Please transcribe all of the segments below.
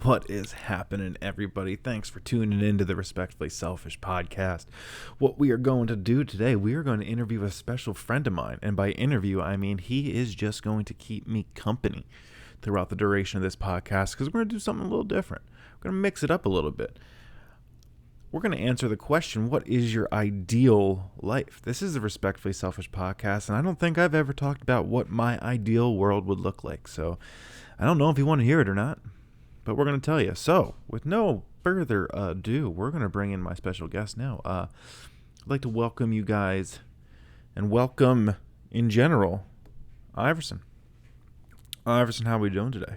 What is happening, everybody? Thanks for tuning into the Respectfully Selfish podcast. What we are going to do today, we are going to interview a special friend of mine. And by interview, I mean he is just going to keep me company throughout the duration of this podcast because we're going to do something a little different. We're going to mix it up a little bit. We're going to answer the question, what is your ideal life? This is the Respectfully Selfish podcast, and I don't think I've ever talked about what my ideal world would look like. So I don't know if you want to hear it or not, but we're going to tell you. So with no further ado, we're going to bring in my special guest now. I'd like to welcome you guys and welcome in general, Iverson. Iverson, how are we doing today?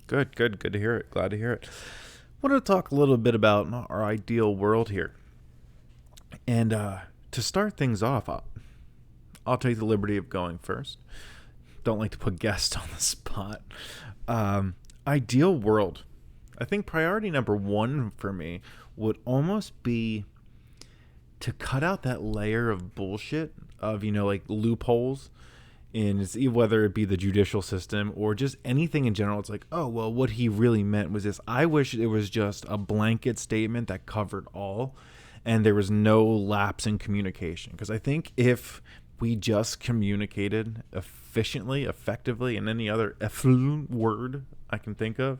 Good to hear it. Glad to hear it. I want to talk a little bit about our ideal world here. And to start things off, I'll take the liberty of going first. Don't like to put guests on the spot. Ideal world. I think priority number one for me would almost be to cut out that layer of bullshit of, like loopholes in whether it be the judicial system or just anything in general. It's like, oh, well, what he really meant was this. I wish it was just a blanket statement that covered all and there was no lapse in communication. Because I think if we just communicated efficiently, effectively, and any other effluent word I can think of,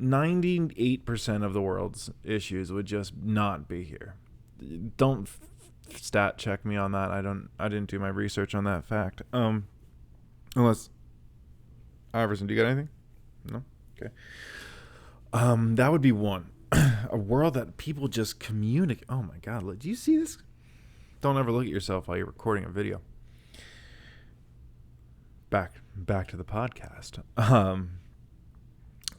98% of the world's issues would just not be here. Don't stat check me on that. I didn't do my research on that fact. Unless Iverson, do you got anything? No? Okay. That would be one. A world that people just communicate. Oh my God. Do you see this? Don't ever look at yourself while you're recording a video. Back to the podcast.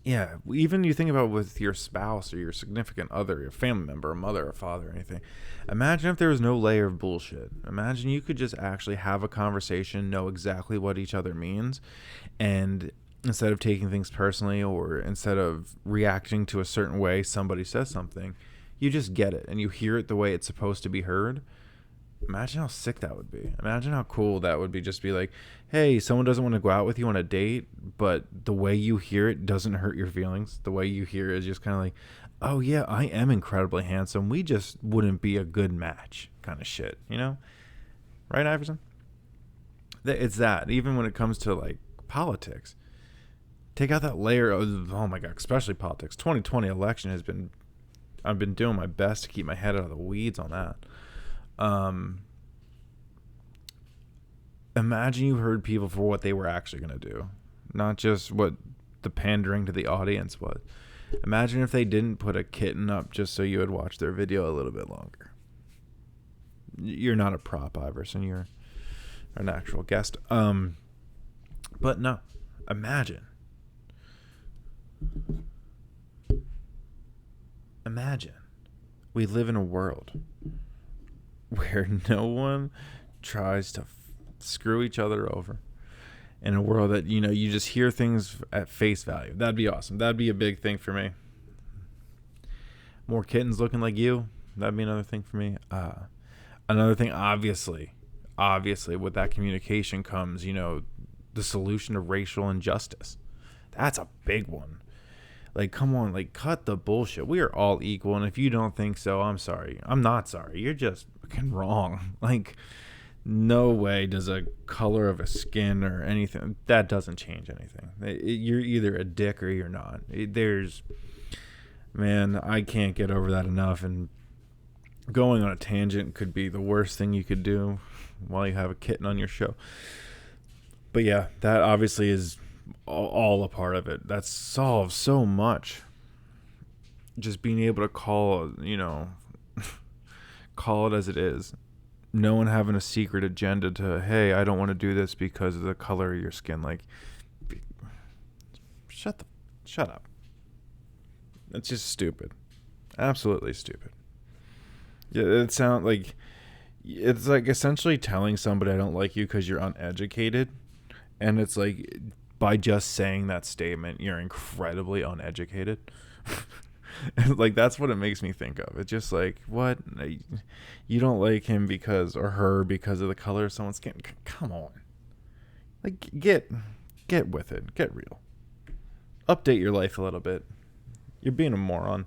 Yeah, even you think about with your spouse or your significant other, your family member, a mother, a father, anything. Imagine if there was no layer of bullshit. Imagine you could just actually have a conversation, know exactly what each other means, and instead of taking things personally or instead of reacting to a certain way somebody says something, you just get it and you hear it the way it's supposed to be heard. Imagine how sick that would be. Imagine how cool that would be. Just be like, hey, someone doesn't want to go out with you on a date, but the way you hear it doesn't hurt your feelings. The way you hear it is just kind of like, oh yeah, I am incredibly handsome. We just wouldn't be a good match kind of shit, Right, Iverson? It's that. Even when it comes to like politics, take out that layer of, oh my God, especially politics. 2020 election I've been doing my best to keep my head out of the weeds on that. Imagine you heard people for what they were actually going to do, not just what the pandering to the audience was. Imagine if they didn't put a kitten up just so you would watch their video a little bit longer. You're not a prop, Iverson. You're an actual guest. But no, imagine we live in a world where no one tries to screw each other over, in a world that, you just hear things at face value. That'd be awesome. That'd be a big thing for me. More kittens looking like you. That'd be another thing for me. Another thing, obviously with that communication comes, the solution to racial injustice. That's a big one. Like, come on, like, cut the bullshit. We are all equal, and if you don't think so, I'm sorry. I'm not sorry. You're just fucking wrong. Like, no way does a color of a skin or anything, that doesn't change anything. You're either a dick or you're not. Man, I can't get over that enough, and going on a tangent could be the worst thing you could do while you have a kitten on your show. But yeah, that obviously is all a part of it. That solves so much. Just being able to call it as it is. No one having a secret agenda to, hey, I don't want to do this because of the color of your skin. Like, shut up. That's just stupid. Absolutely stupid. Yeah, it's like essentially telling somebody I don't like you because you're uneducated. And it's like, by just saying that statement, you're incredibly uneducated. Like, that's what it makes me think of. It's just like, what? You don't like him because, or her because of the color of someone's skin? Come on. Like, get with it. Get real. update your life a little bit. You're being a moron.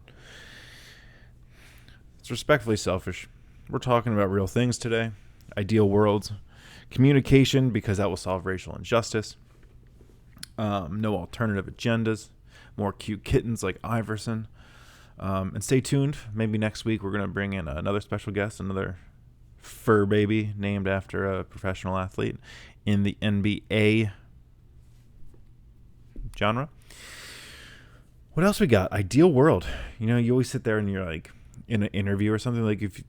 It's respectfully selfish. We're talking about real things today. Ideal worlds. Communication, because that will solve racial injustice. No alternative agendas. More cute kittens like Iverson. And stay tuned. Maybe next week we're going to bring in another special guest, another fur baby named after a professional athlete in the NBA genre. What else we got? Ideal world. You always sit there and you're like in an interview or something, like,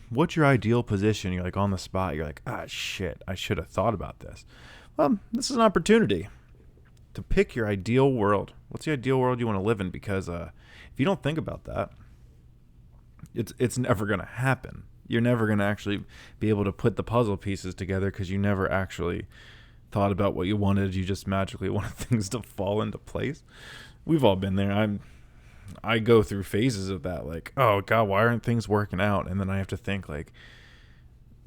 what's your ideal position? You're like on the spot. You're like, shit, I should have thought about this. Well, this is an opportunity to pick your ideal world. What's the ideal world you want to live in? Because if you don't think about that, it's never going to happen. You're never going to actually be able to put the puzzle pieces together because you never actually thought about what you wanted. You just magically wanted things to fall into place. We've all been there. I go through phases of that, like, oh God, why aren't things working out? And then I have to think, like,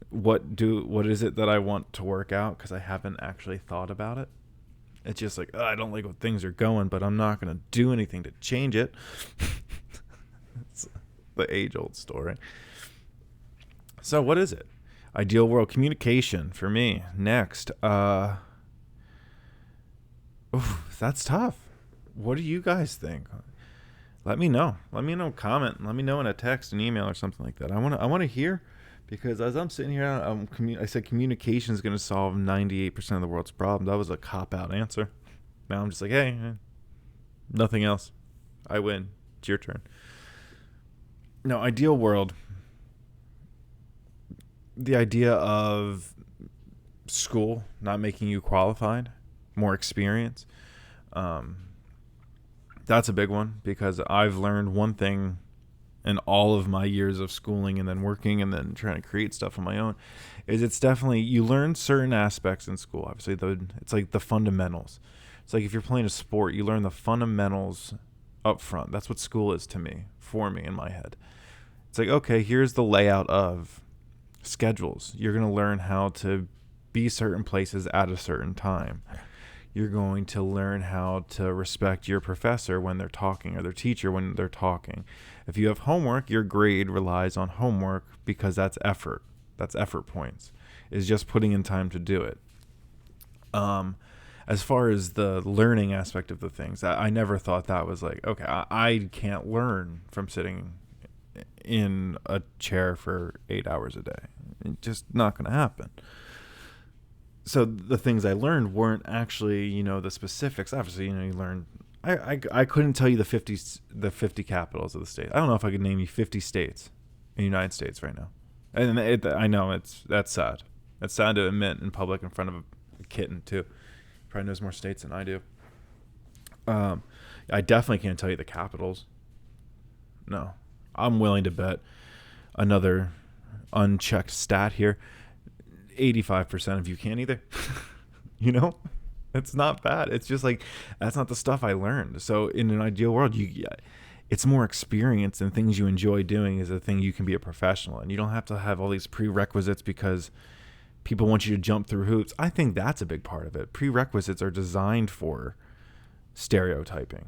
what is it that I want to work out? Because I haven't actually thought about it. It's just like, I don't like what things are going, but I'm not going to do anything to change it. It's the age-old story. So what is it? Ideal world. Communication for me. Next. That's tough. What do you guys think? Let me know. Comment. Let me know in a text, an email, or something like that. I want to hear, because as I'm sitting here, I said communication is going to solve 98% of the world's problems. That was a cop-out answer. Now I'm just like, hey, nothing else. I win. It's your turn. No, ideal world. The idea of school not making you qualified, more experience. That's a big one, because I've learned one thing in all of my years of schooling and then working and then trying to create stuff on my own, is it's definitely, you learn certain aspects in school. Obviously, it's like the fundamentals. It's like if you're playing a sport, you learn the fundamentals up front. That's what school is to me, for me, in my head. It's like, okay, here's the layout of schedules. You're going to learn how to be certain places at a certain time. You're going to learn how to respect your professor when they're talking, or their teacher when they're talking. If you have homework, your grade relies on homework, because that's effort. That's effort points. Is just putting in time to do it. As far as the learning aspect of the things, I never thought that was like, okay, I can't learn from sitting in a chair for 8 hours a day. It's just not going to happen. So the things I learned weren't actually, the specifics. Obviously, you learn. I couldn't tell you the 50 capitals of the state. I don't know if I could name you 50 states in the United States right now. And I know that's sad. It's sad to admit in public in front of a kitten too. Probably knows more states than I do. I definitely can't tell you the capitals. No, I'm willing to bet another unchecked stat here. 85% of you can't either. It's not bad. It's just like, that's not the stuff I learned. So in an ideal world, it's more experience, and things you enjoy doing is a thing you can be a professional in. You don't have to have all these prerequisites because people want you to jump through hoops. I think that's a big part of it. Prerequisites are designed for stereotyping.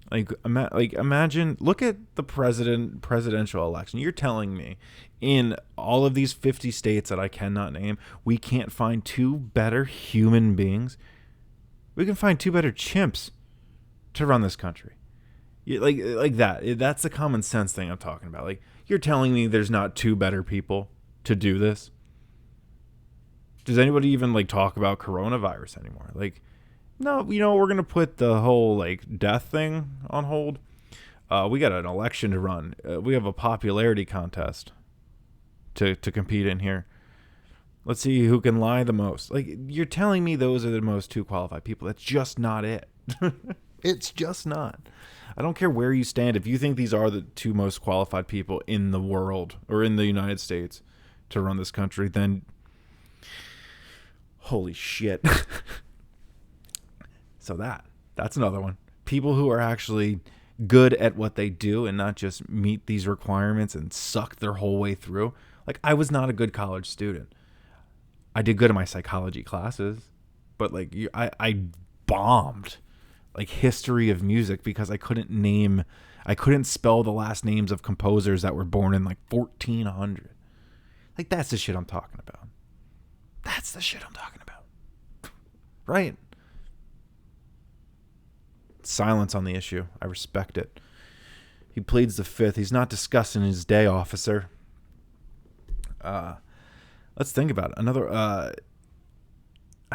Like imagine, look at the presidential election. You're telling me in all of these 50 states that I cannot name, we can't find two better human beings? We can find two better chimps to run this country. Like that. That's the common sense thing I'm talking about. Like, you're telling me there's not two better people to do this? Does anybody even talk about coronavirus anymore? No, we're going to put the whole death thing on hold. We got an election to run. We have a popularity contest to compete in here. Let's see who can lie the most. You're telling me those are the most two qualified people. That's just not it. It's just not. I don't care where you stand. If you think these are the two most qualified people in the world or in the United States to run this country, then holy shit. So that's another one. People who are actually good at what they do and not just meet these requirements and suck their whole way through. I was not a good college student. I did good in my psychology classes, but I bombed. like history of music because I couldn't spell the last names of composers that were born in like 1400. Like, that's the shit I'm talking about. That's the shit I'm talking about. Right? Silence on the issue. I respect it. He pleads the fifth. He's not discussing his day, officer. Let's think about it. Another, I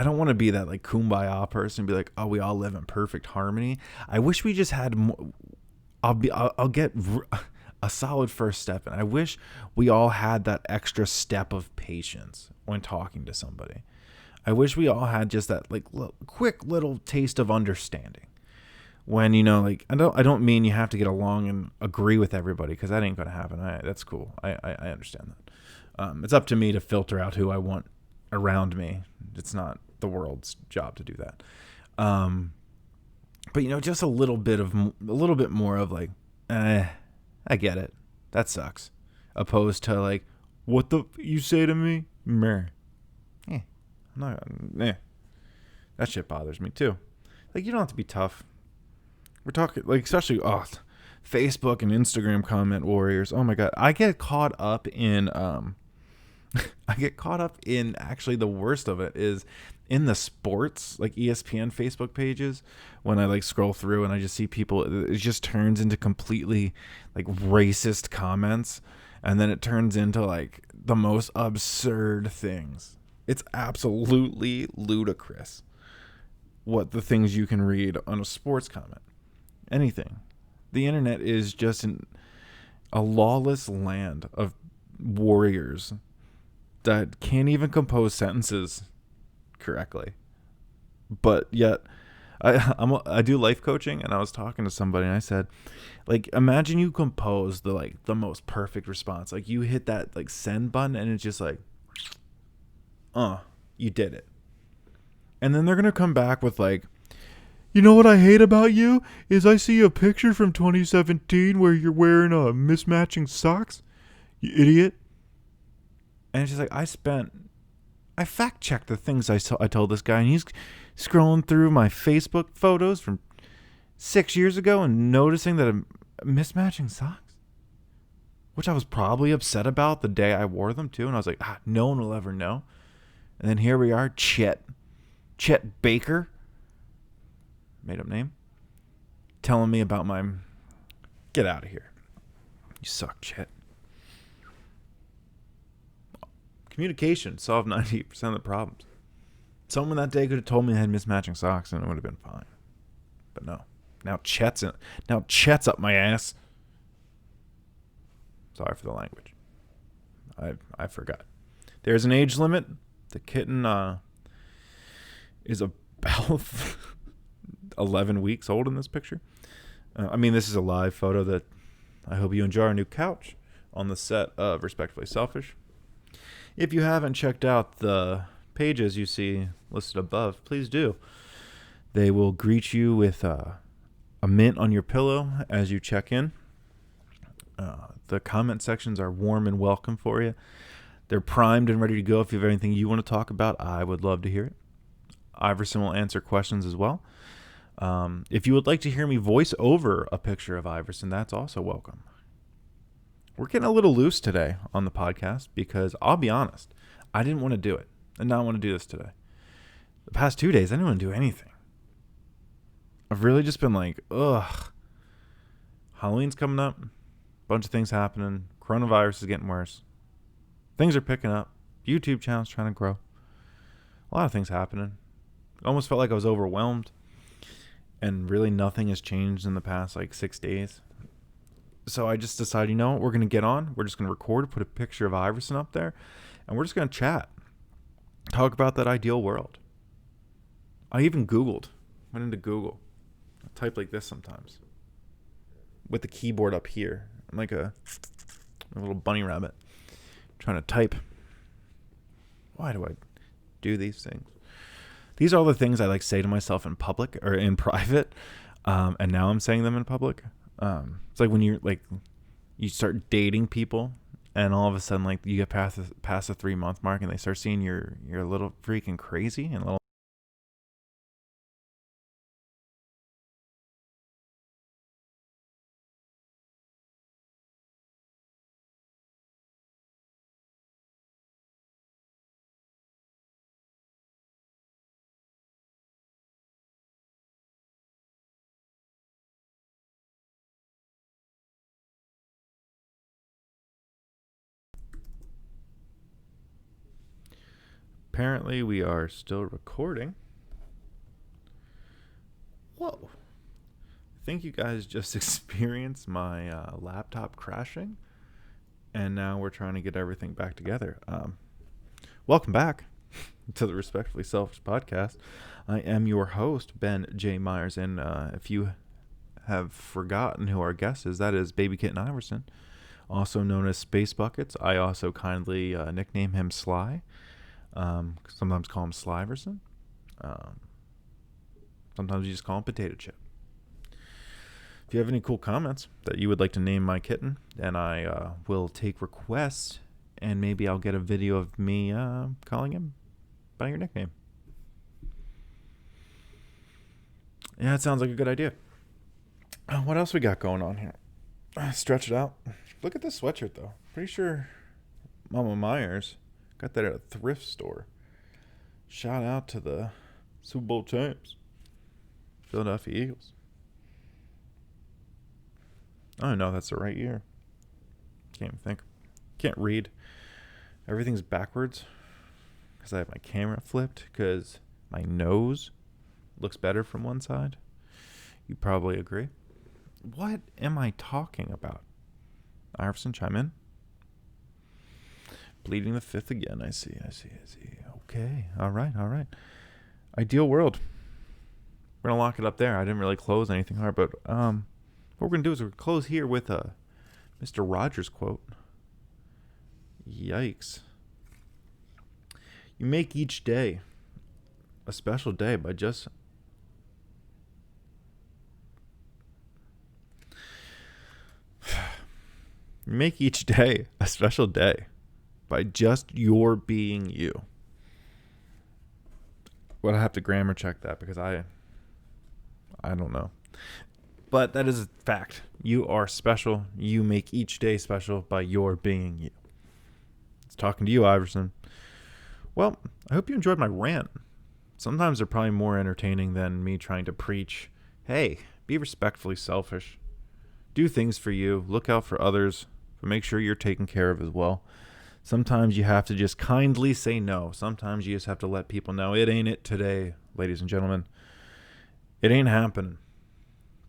don't want to be that like kumbaya person and be like, oh, we all live in perfect harmony. I wish we just had more. I'll get a solid first step. And I wish we all had that extra step of patience when talking to somebody. I wish we all had just that like quick little taste of understanding. When, you know, like, I don't mean you have to get along and agree with everybody, because that ain't going to happen. That's cool. I understand that. It's up to me to filter out who I want around me. It's not the world's job to do that. But, you know, just a little bit more of like, I get it. That sucks. Opposed to like, what the you say to me? Meh. I'm not. That shit bothers me too. Like, you don't have to be tough. We're talking like, especially Facebook and Instagram comment warriors. Oh my god, I get caught up in actually the worst of it is in the sports, like ESPN Facebook pages, when I like scroll through and I just see people, it just turns into completely like racist comments, and then it turns into like the most absurd things. It's absolutely ludicrous what the things you can read on a sports comment. Anything. The internet is just a lawless land of warriors that can't even compose sentences correctly. But yet, I do life coaching, and I was talking to somebody, and I said, like, imagine you compose the most perfect response. Like, you hit that like send button, and it's just like, you did it. And then they're gonna come back with like, you know what I hate about you is I see a picture from 2017 where you're wearing mismatching socks, you idiot. And it's just like, I fact checked the things I told this guy, and he's scrolling through my Facebook photos from 6 years ago and noticing that I'm mismatching socks, which I was probably upset about the day I wore them too. And I was like, no one will ever know. And then here we are, Chet Baker, made up name, telling me about my, get out of here. You suck, Chet. Communication solved 98% of the problems. Someone that day could have told me I had mismatching socks and it would have been fine. But no. Now Chet's up my ass. Sorry for the language. I forgot. There's an age limit. The kitten is about 11 weeks old in this picture. This is a live photo that I hope you enjoy our new couch on the set of Respectfully Selfish. If you haven't checked out the pages you see listed above, please do. They will greet you with a mint on your pillow as you check in. The comment sections are warm and welcome for you. They're primed and ready to go. If you have anything you want to talk about, I would love to hear it. Iverson will answer questions as well. If you would like to hear me voice over a picture of Iverson, that's also welcome. We're getting a little loose today on the podcast because I'll be honest, I didn't want to do it and not want to do this today. The past 2 days, I didn't want to do anything. I've really just been like, Halloween's coming up, bunch of things happening, coronavirus is getting worse. Things are picking up. YouTube channel's trying to grow. A lot of things happening. It almost felt like I was overwhelmed. And really nothing has changed in the past 6 days. So I just decided, we're going to get on. We're just going to record, put a picture of Iverson up there. And we're just going to chat. Talk about that ideal world. I even went into Google. I type like this sometimes. With the keyboard up here. I'm like a little bunny rabbit. Trying to type. Why do I do these things? These are all the things I say to myself in public or in private, and now I'm saying them in public. It's like when you start dating people, and all of a sudden you get past the 3-month mark, and they start seeing you're a little freaking crazy and a little Apparently, we are still recording. Whoa. I think you guys just experienced my laptop crashing, and now we're trying to get everything back together. Welcome back to the Respectfully Selfish podcast. I am your host, Ben J. Myers, and if you have forgotten who our guest is, that is Baby Kitten Iverson, also known as Space Buckets. I also kindly nickname him Sly. Sometimes call him Slyverson. Sometimes you just call him Potato Chip. If you have any cool comments that you would like to name my kitten, then I will take requests, and maybe I'll get a video of me calling him by your nickname. Yeah, it sounds like a good idea. What else we got going on here? Stretch it out. Look at this sweatshirt, though. Pretty sure Mama Myers got that at a thrift store. Shout out to the Super Bowl champs, Philadelphia Eagles. I don't know if that's the right year. Can't even think. Can't read. Everything's backwards because I have my camera flipped because my nose looks better from one side. You probably agree. What am I talking about? Iverson, chime in. Bleeding the fifth again. I see. Okay. All right. Ideal world. We're going to lock it up there. I didn't really close anything hard, but what we're going to do is we're going to close here with a Mr. Rogers quote. Yikes. You make each day a special day by just... You make each day a special day by just your being you. Well, I have to grammar check that because I don't know. But that is a fact. You are special. You make each day special by your being you. It's talking to you, Iverson. Well, I hope you enjoyed my rant. Sometimes they're probably more entertaining than me trying to preach, hey, be respectfully selfish. Do things for you. Look out for others. But make sure you're taken care of as well. Sometimes you have to just kindly say no. Sometimes you just have to let people know it ain't it today, ladies and gentlemen. It ain't happening.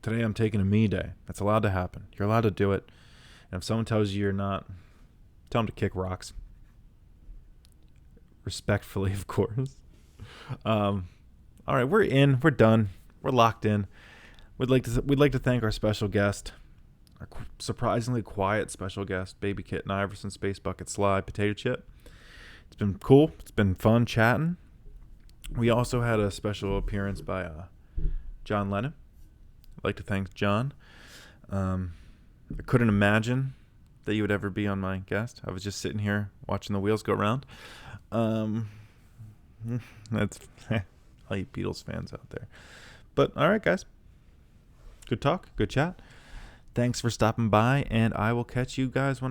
Today I'm taking a me day. That's allowed to happen. You're allowed to do it. And if someone tells you you're not, tell them to kick rocks. Respectfully, of course. All right, we're in. We're done. We're locked in. We'd like to thank our special guest, our surprisingly quiet special guest, Baby Kitten Iverson, Space Bucket Sly, Potato Chip. It's been cool. It's been fun chatting. We also had a special appearance by John Lennon. I'd like to thank John. I couldn't imagine that you would ever be on my guest. I was just sitting here watching the wheels go round. That's all you Beatles fans out there. But all right, guys. Good talk. Good chat. Thanks for stopping by, and I will catch you guys when I